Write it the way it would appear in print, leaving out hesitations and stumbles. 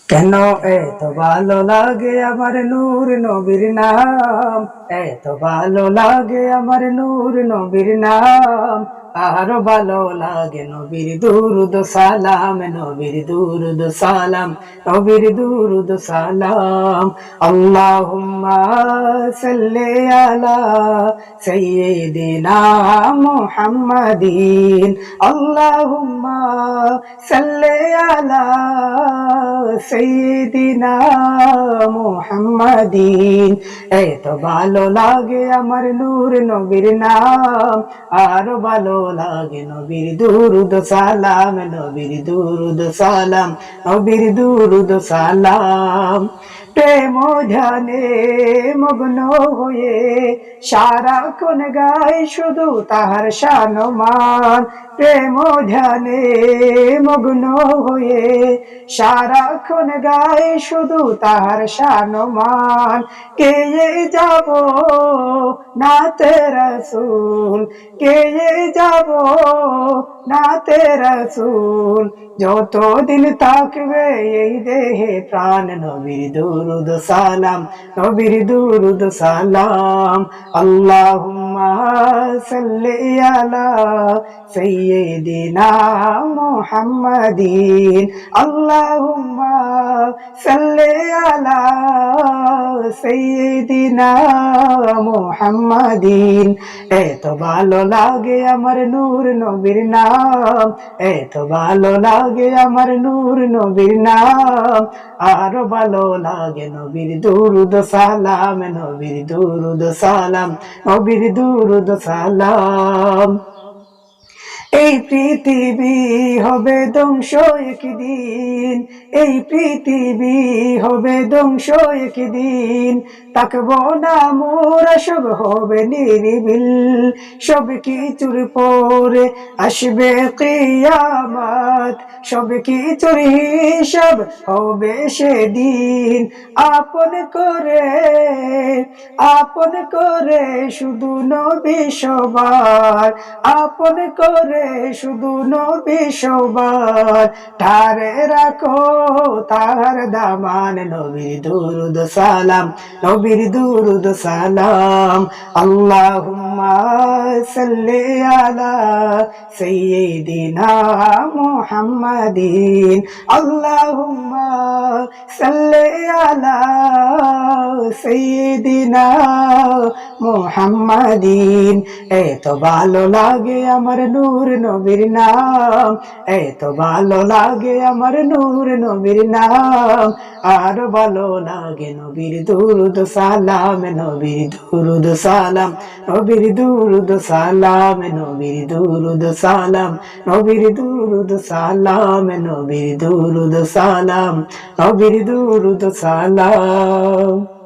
কেন এত ভালো লাগে আমার নূর নবীর নাম, এত ভালো লাগে আমার নূর নবীর নাম। আরো ভালো লাগে নবীর দুরুদ সালাম, নবীর দুরুদ সালাম, নবীর দুরুদ সালাম। আল্লাহুম্মা সাল্লি আলা সাইয়্যিদিনা মুহাম্মাদিন, আল্লাহুম্মা সাল্লি আলা সাইয়্যিদিনা মুহাম্মাদিন। এত ভালো লাগে আমার নূর নবীর নাম, আরো ভালো লাগে নবীর দুরুদ সালাম, নবীর দুরুদ সালাম, নবীর দুরুদ সালাম। প্রেম ধ্যানে মগ্ন হয়ে সারাক্ষণ গাই শুধু তাহার শানমান। প্রেম ধ্যানে মগ্ন হয়ে সারাক্ষণ গাই শুধু তাহার শানমান। গেয়ে যাব নাতে রাসূল, গেয়ে যাব নাতে রাসূল, যতদিন থাকবে এই দেহে প্রাণ। নবীর দুরুদ সালাম, নবীর দুরুদ সালাম। আল্লাহুম্মা সাল্লি আলা সাইয়্যিদিনা মুহাম্মাদিন, আল্লাহুম্মা সাল্লি আলা সাইয়্যিদিনা মুহাম্মাদিন। এত ভালো লাগে আমার নূর নবীর নাম, এত ভালো লাগে আমার নূর নবীর নাম। আরো ভালো লাগে নবীর দুরুদ সালাম, নবীর দুরুদ সালাম, নবীর দুরুদ সালাম। এই পৃথিবী হবে ধ্বংস একদিন, এই পৃথিবী হবে ধ্বংস একদিন। থাকবো না মোরা, সব হবে নিরিবিল, সব কিছুর পরে আসবে কিয়ামত, সব কিছুর হিসাব হবে সেদিন। আপন করে, আপন করে শুধু নবী সবার, আপন করে শুধু নবী সবার। ঠারে রাখো তার দামান, নবীর দুরুদ সালাম, নবীর দুরুদ সালাম। আল্লাহুম্মা সাল্লি আলা সাইয়্যিদিনা মুহাম্মাদিন, আল্লাহুম্মা সাল্লি আলা সাইয়্যিদিনা মুহাম্মাদিন। এত ভালো লাগে আমার নূর নবীর নাম, এত ভালো লাগে আমার নূর নবীর নাম। আর ভালো লাগে নবীর দুরুদ সালাম, নবীর দুরুদ সালাম, নবীর দুরুদ সালাম, নবীর দুরুদ সালাম, নবীর দুরুদ সালাম, নবীর দুরুদ সালাম, নবীর দুরুদ সালাম।